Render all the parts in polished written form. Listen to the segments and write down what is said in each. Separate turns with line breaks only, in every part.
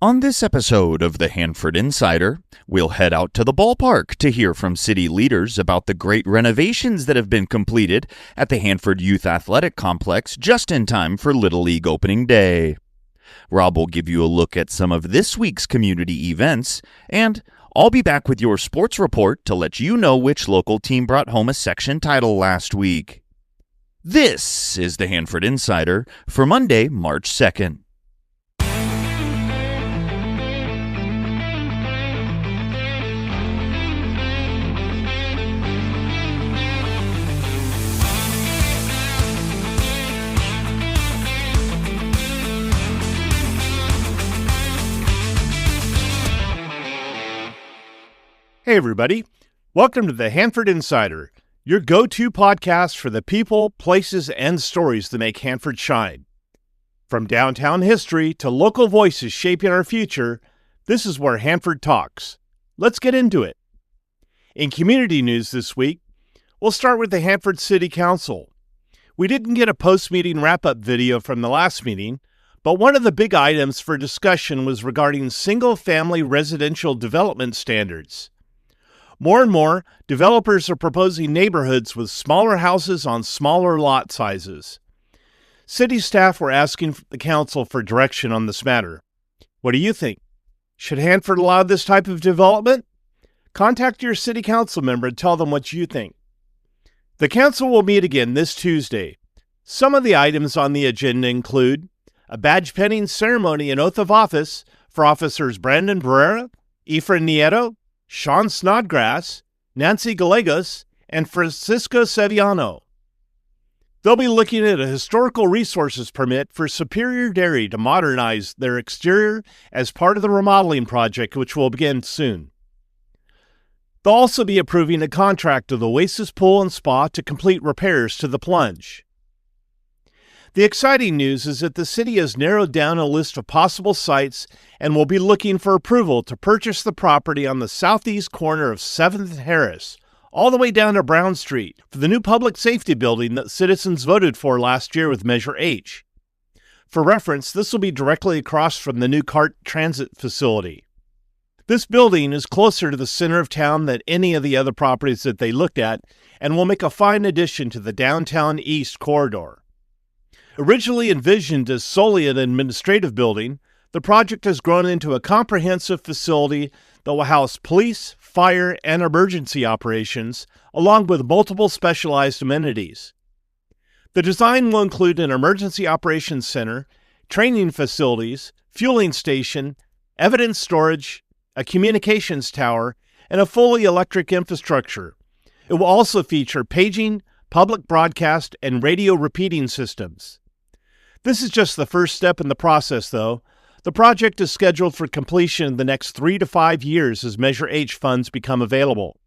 On this episode of the Hanford Insider, we'll head out to the ballpark to hear from city leaders about the great renovations that have been completed at the Hanford Youth Athletic Complex just in time for Little League opening day. Rob will give you a look at some of this week's community events, and I'll be back with your sports report to let you know which local team brought home a section title last week. This is the Hanford Insider for Monday, March 2nd.
Hey everybody, welcome to the Hanford Insider, your go-to podcast for the people, places, and stories that make Hanford shine. From downtown history to local voices shaping our future, this is where Hanford talks. Let's get into it. In community news this week, we'll start with the Hanford City Council. We didn't get a post-meeting wrap-up video from the last meeting, but one of the big items for discussion was regarding single-family residential development standards. More and more, developers are proposing neighborhoods with smaller houses on smaller lot sizes. City staff were asking the council for direction on this matter. What do you think? Should Hanford allow this type of development? Contact your city council member and tell them what you think. The council will meet again this Tuesday. Some of the items on the agenda include a badge penning ceremony and oath of office for officers Brandon Barrera, Efrain Nieto, Sean Snodgrass, Nancy Gallegos, and Francisco Sevillano. They'll be looking at a historical resources permit for Superior Dairy to modernize their exterior as part of the remodeling project, which will begin soon. They'll also be approving a contract to the Oasis Pool and Spa to complete repairs to the plunge. The exciting news is that the city has narrowed down a list of possible sites and will be looking for approval to purchase the property on the southeast corner of 7th and Harris, all the way down to Brown Street, for the new public safety building that citizens voted for last year with Measure H. For reference, this will be directly across from the new CART transit facility. This building is closer to the center of town than any of the other properties that they looked at and will make a fine addition to the downtown east corridor. Originally envisioned as solely an administrative building, the project has grown into a comprehensive facility that will house police, fire, and emergency operations, along with multiple specialized amenities. The design will include an emergency operations center, training facilities, fueling station, evidence storage, a communications tower, and a fully electric infrastructure. It will also feature paging, public broadcast, and radio repeating systems. This is just the first step in the process, though. The project is scheduled for completion in the next 3 to 5 years as Measure H funds become available.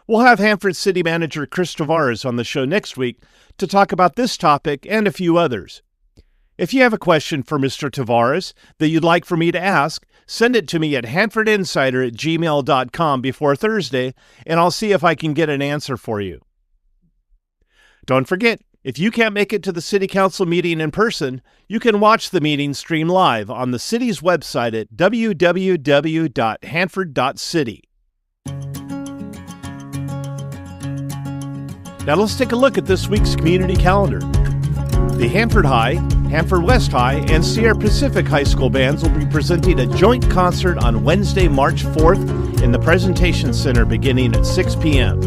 We'll have Hanford City Manager Chris Tavares on the show next week to talk about this topic and a few others. If you have a question for Mr. Tavares that you'd like for me to ask, send it to me at hanfordinsider@gmail.com before Thursday, and I'll see if I can get an answer for you. Don't forget, if you can't make it to the City Council meeting in person, you can watch the meeting stream live on the city's website at www.hanford.city. Now let's take a look at this week's community calendar. The Hanford High, Hanford West High, and Sierra Pacific High School bands will be presenting a joint concert on Wednesday, March 4th in the Presentation Center beginning at 6 p.m.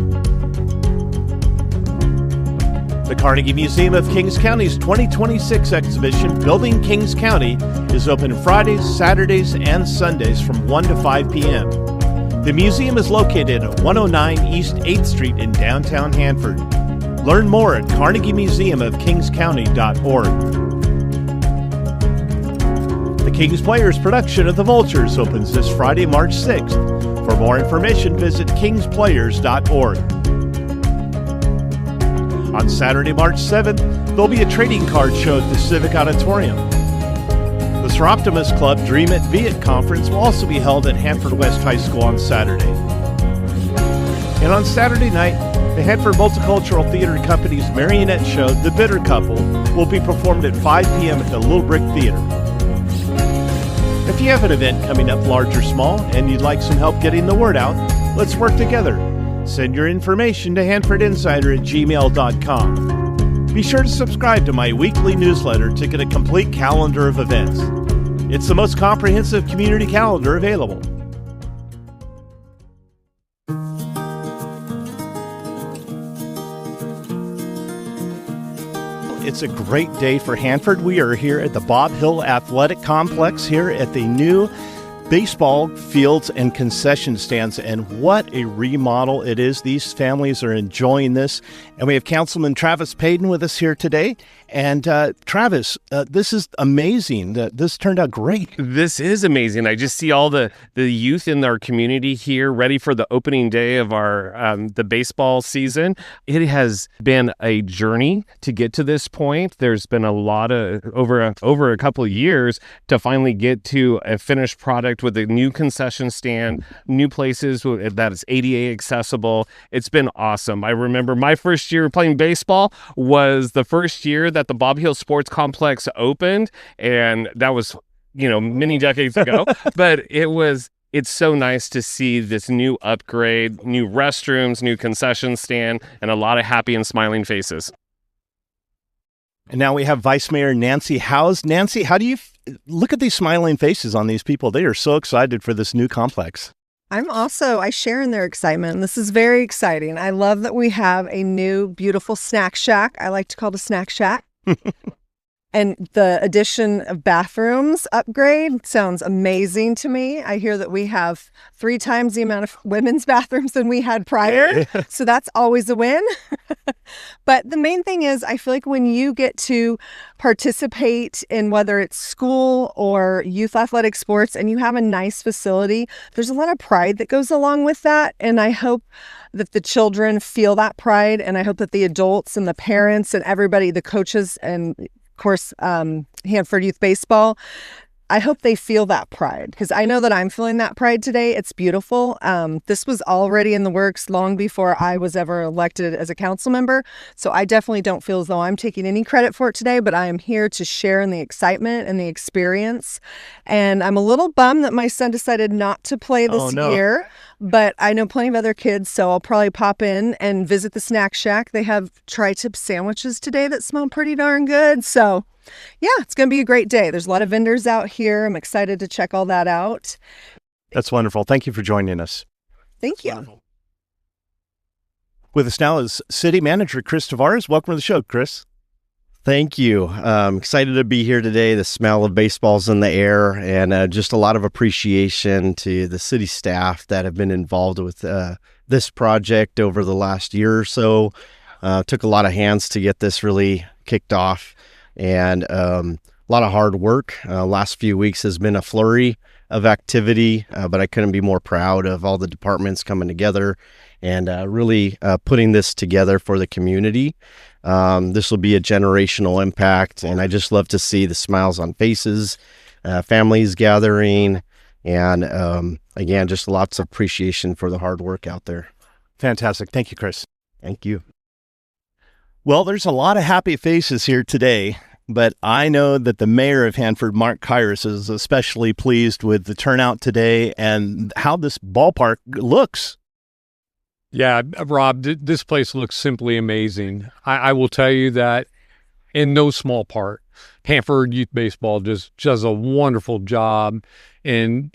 The Carnegie Museum of Kings County's 2026 exhibition, Building Kings County, is open Fridays, Saturdays, and Sundays from 1 to 5 p.m. The museum is located at 109 East 8th Street in downtown Hanford. Learn more at carnegiemuseumofkingscounty.org. The Kings Players production of The Vultures opens this Friday, March 6th. For more information, visit kingsplayers.org. On Saturday, March 7th, there'll be a trading card show at the Civic Auditorium. The Sir Optimus Club Dream It Be It Conference will also be held at Hanford West High School on Saturday. And on Saturday night, the Hanford Multicultural Theater Company's marionette show, The Bitter Couple, will be performed at 5 p.m. at the Little Brick Theater. If you have an event coming up, large or small, and you'd like some help getting the word out, let's work together. Send your information to hanfordinsider@gmail.com. Be sure to subscribe to my weekly newsletter to get a complete calendar of events. It's the most comprehensive community calendar available. It's a great day for Hanford. We are here at the Bob Hill Athletic Complex here at the new baseball fields and concession stands, and what a remodel it is. These families are enjoying this, and we have Councilman Travis Payton with us here today. And Travis, this is amazing. This turned out great.
This is amazing. I just see all the youth in our community here ready for the opening day of our the baseball season. It has been a journey to get to this point. There's been a lot of over a couple of years to finally get to a finished product with a new concession stand, new places that is ADA accessible. It's been awesome. I remember my first year playing baseball was the first year that the Bob Hill Sports Complex opened, and that was, many decades ago. But it's so nice to see this new upgrade, new restrooms, new concession stand, and a lot of happy and smiling faces.
And now we have Vice Mayor Nancy Howes. Nancy, how do you look at these smiling faces on these people? They are so excited for this new complex.
I share in their excitement. This is very exciting. I love that we have a new, beautiful snack shack. I like to call it a snack shack. And the addition of bathrooms upgrade sounds amazing to me. I hear that we have 3 times the amount of women's bathrooms than we had prior. So that's always a win. But the main thing is, I feel like when you get to participate in whether it's school or youth athletic sports and you have a nice facility, there's a lot of pride that goes along with that. And I hope that the children feel that pride. And I hope that the adults and the parents and everybody, the coaches and of course, Hanford Youth Baseball, I hope they feel that pride, because I know that I'm feeling that pride today. It's beautiful. This was already in the works long before I was ever elected as a council member. So I definitely don't feel as though I'm taking any credit for it today, but I am here to share in the excitement and the experience. And I'm a little bummed that my son decided not to play this year, but I know plenty of other kids, so I'll probably pop in and visit the snack shack. They have tri-tip sandwiches today that smell pretty darn good. So yeah, it's going to be a great day. There's a lot of vendors out here. I'm excited to check all that out.
That's wonderful. Thank you for joining us.
Thank you.
Wonderful. With us now is City Manager Chris Tavares. Welcome to the show, Chris.
Thank you. Excited to be here today. The smell of baseball's in the air, and just a lot of appreciation to the city staff that have been involved with this project over the last year or so. Took a lot of hands to get this really kicked off. And a lot of hard work. Last few weeks has been a flurry of activity, but I couldn't be more proud of all the departments coming together and really putting this together for the community. This will be a generational impact, and I just love to see the smiles on faces, families gathering, and again, just lots of appreciation for the hard work out there.
Fantastic. Thank you, Chris.
Thank you.
Well, there's a lot of happy faces here today, but I know that the mayor of Hanford, Mark Kyrus, is especially pleased with the turnout today and how this ballpark looks.
Yeah, Rob, this place looks simply amazing. I will tell you that in no small part, Hanford Youth Baseball just does a wonderful job in,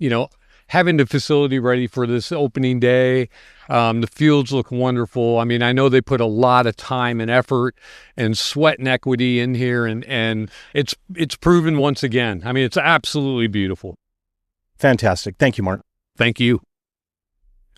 having the facility ready for this opening day. The fields look wonderful. I mean, I know they put a lot of time and effort and sweat and equity in here, and it's proven once again. I mean, it's absolutely beautiful.
Fantastic. Thank you, Mark.
Thank you.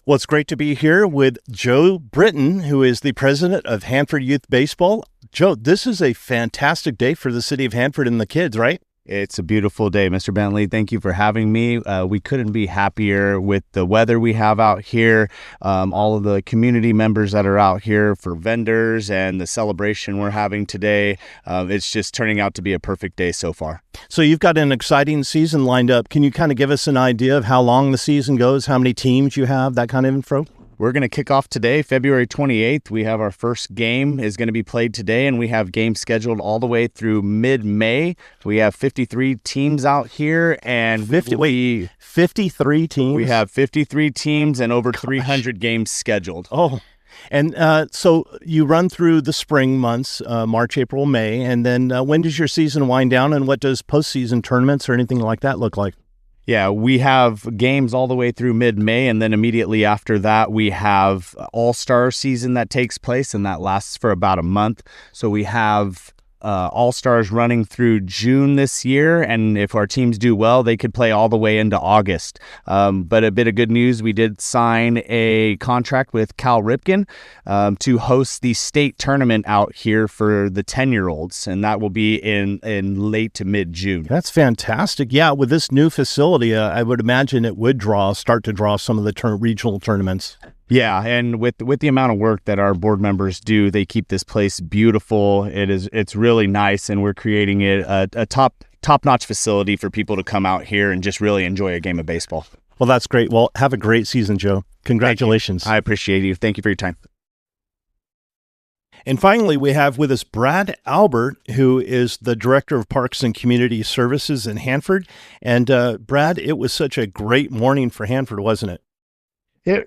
Well, it's great to be here with Joe Britton, who is the president of Hanford Youth Baseball. Joe, this is a fantastic day for the city of Hanford and the kids, right?
It's a beautiful day, Mr. Bentley. Thank you for having me. We couldn't be happier with the weather we have out here, all of the community members that are out here for vendors and the celebration we're having today. It's just turning out to be a perfect day so far.
So you've got an exciting season lined up. Can you kind of give us an idea of how long the season goes, how many teams you have, that kind of info?
We're going to kick off today, February 28th. We have our first game is going to be played today, and we have games scheduled all the way through mid-May. We have 53 teams out here, and
53 teams?
We have 53 teams and over 300 games scheduled.
Oh, and so you run through the spring months, March, April, May, and then when does your season wind down, and what does postseason tournaments or anything like that look like?
Yeah, we have games all the way through mid-May, and then immediately after that, we have All-Star season that takes place, and that lasts for about a month. So we have All-Stars running through June this year, and if our teams do well, they could play all the way into August. But a bit of good news, we did sign a contract with Cal Ripken to host the state tournament out here for the 10-year-olds, and that will be in late to mid-June.
That's fantastic. Yeah, with this new facility, I would imagine it would start to draw some of the regional tournaments.
Yeah, and with the amount of work that our board members do, they keep this place beautiful. It's really nice, and we're creating it a top-notch facility for people to come out here and just really enjoy a game of baseball.
Well, that's great. Well, have a great season, Joe. Congratulations.
I appreciate you. Thank you for your time.
And finally, we have with us Brad Albert, who is the Director of Parks and Community Services in Hanford. And Brad, it was such a great morning for Hanford, wasn't it?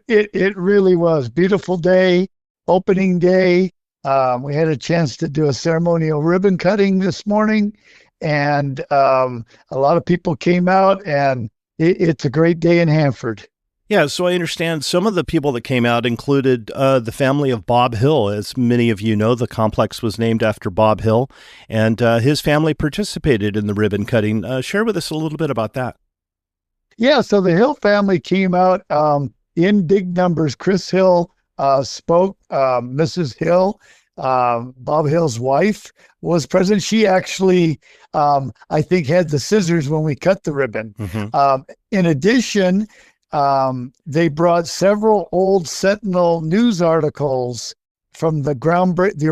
It really was. Beautiful day, opening day. We had a chance to do a ceremonial ribbon cutting this morning, and a lot of people came out, and it's a great day in Hanford.
Yeah, so I understand some of the people that came out included the family of Bob Hill. As many of you know, the complex was named after Bob Hill, and his family participated in the ribbon cutting. Share with us a little bit about that.
Yeah, so the Hill family came out in big numbers. Chris Hill spoke. Mrs. Hill, Bob Hill's wife, was present. She actually, I think, had the scissors when we cut the ribbon. Mm-hmm. In addition, they brought several old Sentinel news articles from the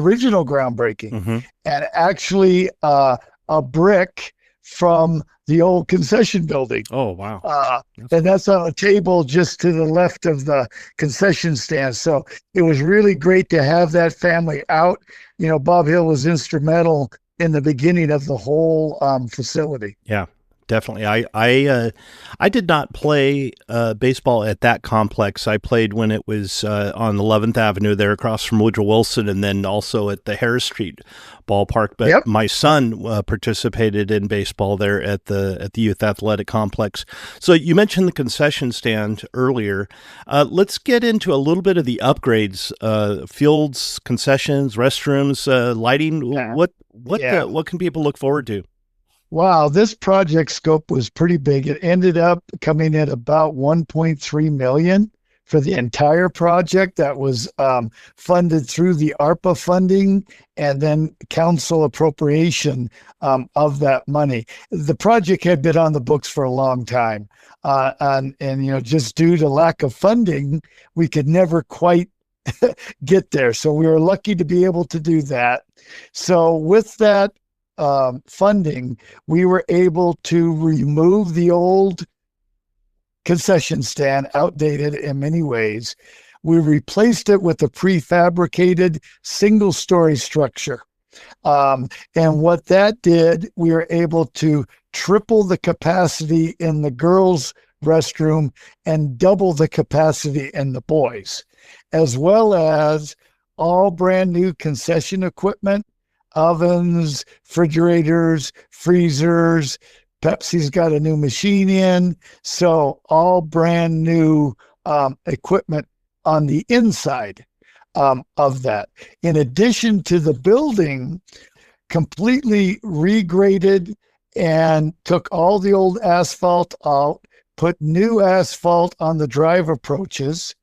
original groundbreaking, mm-hmm. and actually a brick from the old concession building.
Oh, wow.
And that's on a table just to the left of the concession stand. So it was really great to have that family out. You know, Bob Hill was instrumental in the beginning of the whole facility.
Yeah. Definitely. I did not play baseball at that complex. I played when it was on 11th Avenue there across from Woodrow Wilson, and then also at the Harris Street ballpark. But yep. My son participated in baseball there at the Youth Athletic Complex. So you mentioned the concession stand earlier. Let's get into a little bit of the upgrades, fields, concessions, restrooms, lighting. Yeah. What can people look forward to?
Wow, this project scope was pretty big. It ended up coming at about $1.3 million for the entire project. That was funded through the ARPA funding and then council appropriation of that money. The project had been on the books for a long time, and you know, just due to lack of funding, we could never quite get there. So we were lucky to be able to do that. So with that funding, we were able to remove the old concession stand, outdated in many ways. We replaced it with a prefabricated single-story structure. And what that did, we were able to triple the capacity in the girls' restroom and double the capacity in the boys', as well as all brand new concession equipment, ovens, refrigerators, freezers. Pepsi's got a new machine in. So all brand new equipment on the inside of that. In addition to the building, completely regraded and took all the old asphalt out, put new asphalt on the drive approaches.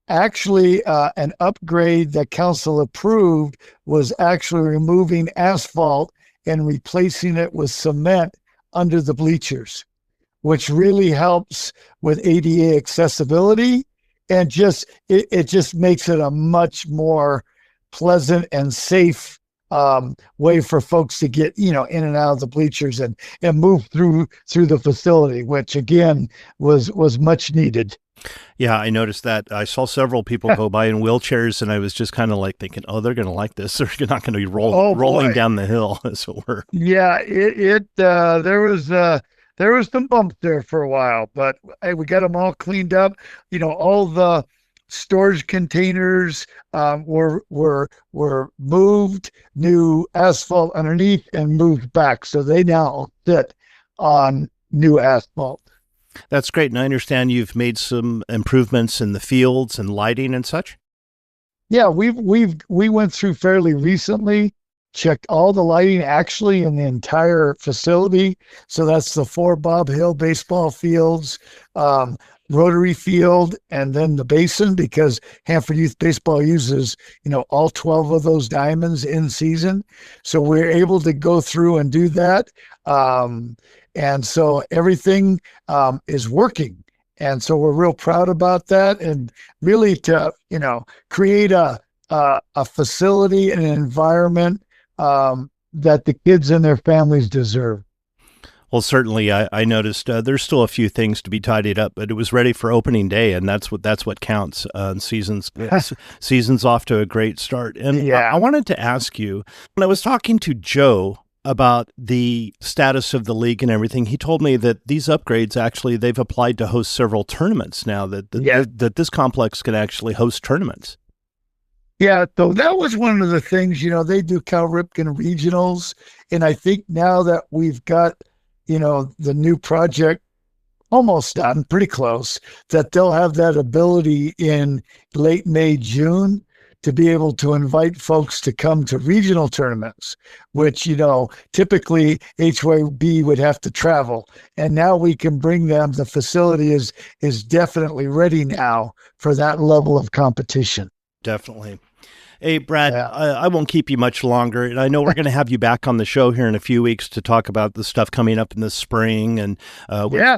Actually, an upgrade that council approved was actually removing asphalt and replacing it with cement under the bleachers, which really helps with ADA accessibility, and it just makes it a much more pleasant and safe way for folks to get, in and out of the bleachers and move through the facility, which again was much needed.
Yeah, I noticed that. I saw several people go by in wheelchairs, and I was just kind of like thinking, oh, they're going to like this. They're not going to be rolling down the hill, as it were.
Yeah, there was some bumps there for a while, but hey, we got them all cleaned up. All the storage containers were moved, new asphalt underneath, and moved back, so they now sit on new asphalt.
That's great. And I understand you've made some improvements in the fields and lighting and such.
Yeah, we went through fairly recently, checked all the lighting actually in the entire facility. So that's the 4 Bob Hill baseball fields, Rotary Field, and then the basin, because Hanford Youth Baseball uses, all 12 of those diamonds in season. So we're able to go through and do that. And so everything is working. And so we're real proud about that, and really to, create a facility and an environment that the kids and their families deserve.
Well, certainly, I noticed there's still a few things to be tidied up, but it was ready for opening day, and that's what counts. Season's off to a great start. And I wanted to ask you, when I was talking to Joe about the status of the league and everything, he told me that these upgrades, actually, they've applied to host several tournaments now, that this complex can actually host tournaments.
Yeah, so that was one of the things, they do Cal Ripken regionals, and I think now that we've got, the new project almost done, pretty close, that they'll have that ability in late May, June, to be able to invite folks to come to regional tournaments, which, typically HYB would have to travel. And now we can bring them. The facility is definitely ready now for that level of competition.
Definitely. Hey, Brad, I won't keep you much longer. And I know we're going to have you back on the show here in a few weeks to talk about the stuff coming up in the spring. And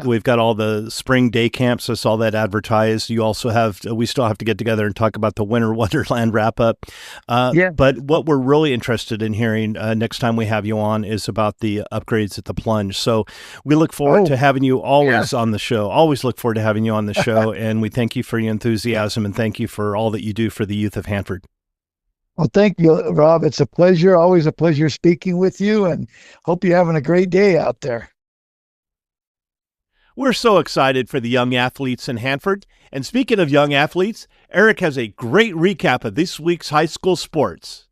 we've got all the spring day camps. I saw that advertised. You also we still have to get together and talk about the Winter Wonderland wrap up. But what we're really interested in hearing next time we have you on is about the upgrades at the Plunge. So we look forward to having you always on the show. Always look forward to having you on the show. And we thank you for your enthusiasm, and thank you for all that you do for the youth of Hanford.
Well, thank you, Rob. It's a pleasure. Always a pleasure speaking with you, and hope you're having a great day out there.
We're so excited for the young athletes in Hanford. And speaking of young athletes, Eric has a great recap of this week's high school sports.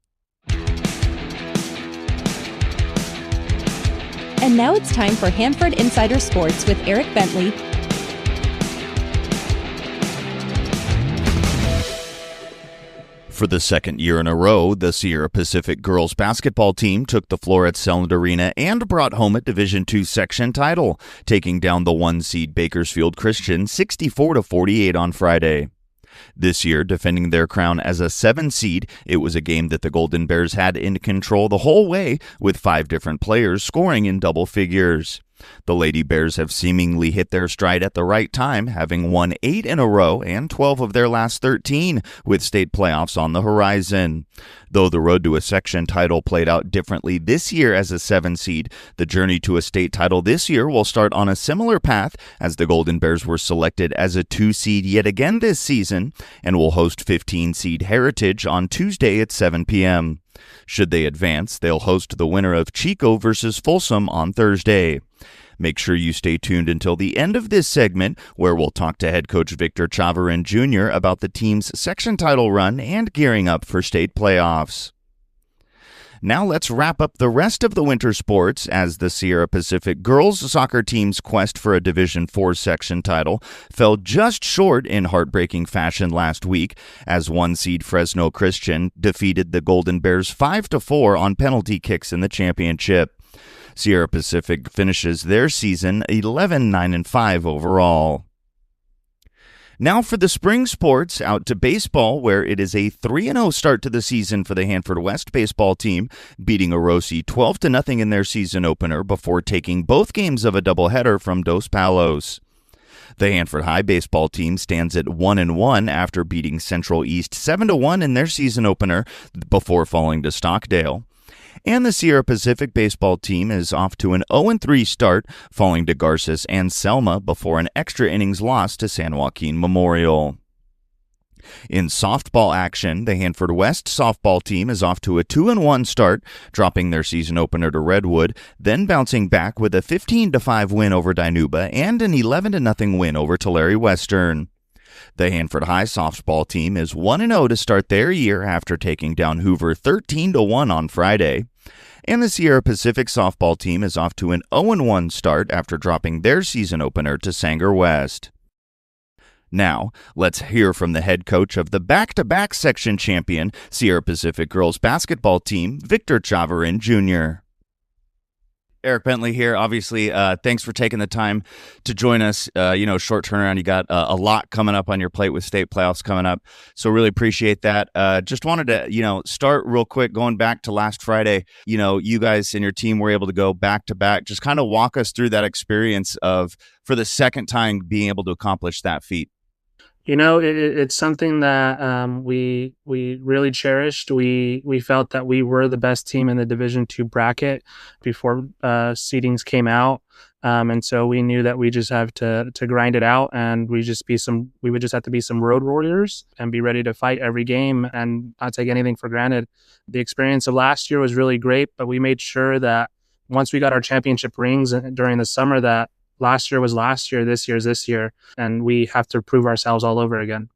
And now it's time for Hanford Insider Sports with Eric Bentley.
For the second year in a row, the Sierra Pacific girls basketball team took the floor at Selland Arena and brought home a Division II section title, taking down the 1-seed Bakersfield Christian 64-48 on Friday. This year, defending their crown as a 7-seed, it was a game that the Golden Bears had in control the whole way, with 5 different players scoring in double figures. The Lady Bears have seemingly hit their stride at the right time, having won 8 in a row and 12 of their last 13, with state playoffs on the horizon. Though the road to a section title played out differently this year as a 7-seed, the journey to a state title this year will start on a similar path, as the Golden Bears were selected as a 2-seed yet again this season and will host 15-seed Heritage on Tuesday at 7 p.m. Should they advance, they'll host the winner of Chico versus Folsom on Thursday. Make sure you stay tuned until the end of this segment, where we'll talk to head coach Victor Chavarin Jr. about the team's section title run and gearing up for state playoffs. Now let's wrap up the rest of the winter sports, as the Sierra Pacific girls soccer team's quest for a Division IV section title fell just short in heartbreaking fashion last week, as 1-seed Fresno Christian defeated the Golden Bears 5-4 on penalty kicks in the championship. Sierra Pacific finishes their season 11-9-5 overall. Now for the spring sports, out to baseball, where it is a 3-0 start to the season for the Hanford West baseball team, beating Orosi 12-0 in their season opener before taking both games of a doubleheader from Dos Palos. The Hanford High baseball team stands at 1-1 after beating Central East 7-1 in their season opener before falling to Stockdale. And the Sierra Pacific baseball team is off to an 0-3 start, falling to Garces and Selma before an extra innings loss to San Joaquin Memorial. In softball action, the Hanford West softball team is off to a 2-1 start, dropping their season opener to Redwood, then bouncing back with a 15-5 win over Dinuba and an 11-0 win over Tulare Western. The Hanford High softball team is 1-0 to start their year after taking down Hoover 13-1 on Friday. And the Sierra Pacific softball team is off to an 0-1 start after dropping their season opener to Sanger West. Now, let's hear from the head coach of the back-to-back section champion Sierra Pacific girls basketball team, Victor Chavarin Jr. Eric Bentley here. Obviously, thanks for taking the time to join us. Short turnaround. You got a lot coming up on your plate with state playoffs coming up. So really appreciate that. Just wanted to, start real quick going back to last Friday. You guys and your team were able to go back to back. Just kind of walk us through that experience of, for the second time, being able to accomplish that feat.
It's something that we really cherished. We felt that we were the best team in the Division II bracket before seedings came out, and so we knew that we just have to grind it out, and we would just have to be some road warriors and be ready to fight every game and not take anything for granted. The experience of last year was really great, but we made sure that once we got our championship rings during the summer, that last year was last year, this year's this year, and we have to prove ourselves all over again.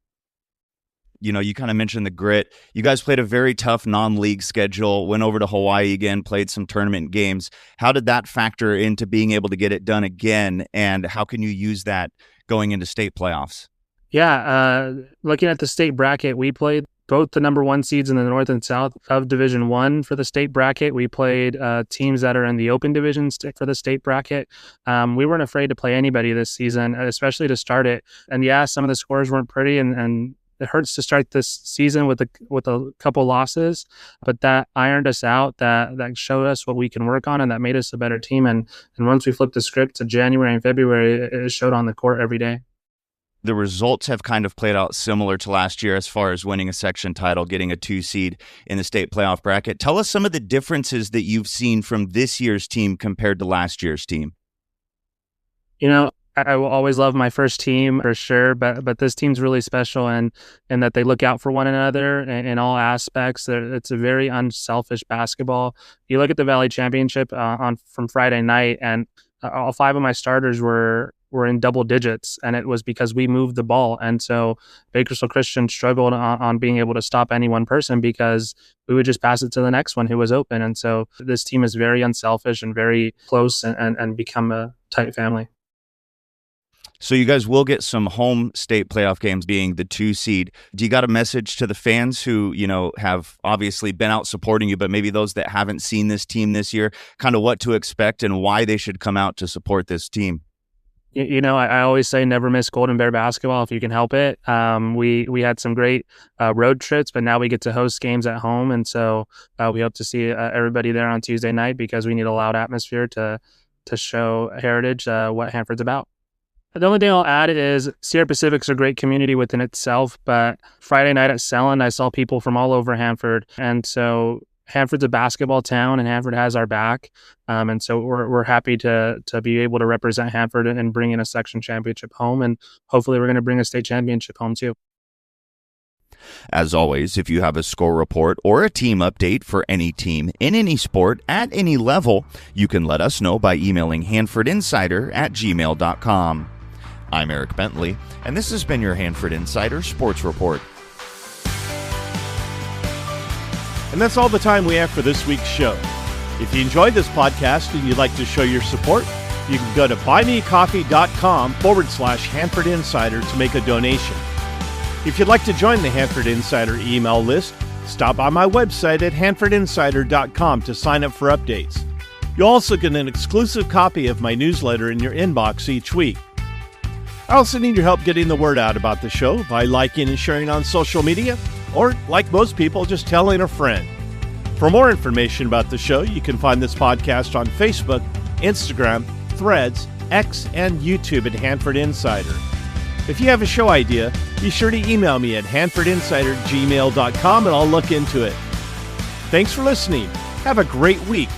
You kind of mentioned the grit. You guys played a very tough non-league schedule, went over to Hawaii again, played some tournament games. How did that factor into being able to get it done again, and how can you use that going into state playoffs?
Yeah, looking at the state bracket, we played both the number one seeds in the North and South of Division I for the state bracket. We played teams that are in the open divisions for the state bracket. We weren't afraid to play anybody this season, especially to start it. And yeah, some of the scores weren't pretty, and it hurts to start this season with a couple losses, but that ironed us out, that showed us what we can work on, and that made us a better team. And once we flipped the script to January and February, it showed on the court every day.
The results have kind of played out similar to last year as far as winning a section title, getting a 2 seed in the state playoff bracket. Tell us some of the differences that you've seen from this year's team compared to last year's team.
I will always love my first team for sure, but this team's really special and that they look out for one another in all aspects. It's a very unselfish basketball. You look at the Valley Championship from Friday night, and all 5 of my starters were in double digits, and it was because we moved the ball. And so Bakersfield Christian struggled on being able to stop any one person because we would just pass it to the next one who was open. And so this team is very unselfish and very close and become a tight family.
So you guys will get some home state playoff games being the 2 seed. Do you got a message to the fans who, have obviously been out supporting you, but maybe those that haven't seen this team this year, kind of what to expect and why they should come out to support this team?
I always say never miss Golden Bear basketball if you can help it. We had some great road trips, but now we get to host games at home. And so we hope to see everybody there on Tuesday night because we need a loud atmosphere to show Heritage what Hanford's about. The only thing I'll add is Sierra Pacific's a great community within itself, but Friday night at Selland, I saw people from all over Hanford. And so Hanford's a basketball town, and Hanford has our back. And so we're happy to be able to represent Hanford and bring in a section championship home. And hopefully we're going to bring a state championship home too.
As always, if you have a score report or a team update for any team in any sport at any level, you can let us know by emailing hanfordinsider@gmail.com. I'm Eric Bentley, and this has been your Hanford Insider Sports Report.
And that's all the time we have for this week's show. If you enjoyed this podcast and you'd like to show your support, you can go to buymeacoffee.com/Hanford Insider to make a donation. If you'd like to join the Hanford Insider email list, stop by my website at hanfordinsider.com to sign up for updates. You'll also get an exclusive copy of my newsletter in your inbox each week. I also need your help getting the word out about the show by liking and sharing on social media, or, like most people, just telling a friend. For more information about the show, you can find this podcast on Facebook, Instagram, Threads, X, and YouTube at Hanford Insider. If you have a show idea, be sure to email me at hanfordinsider@gmail.com and I'll look into it. Thanks for listening. Have a great week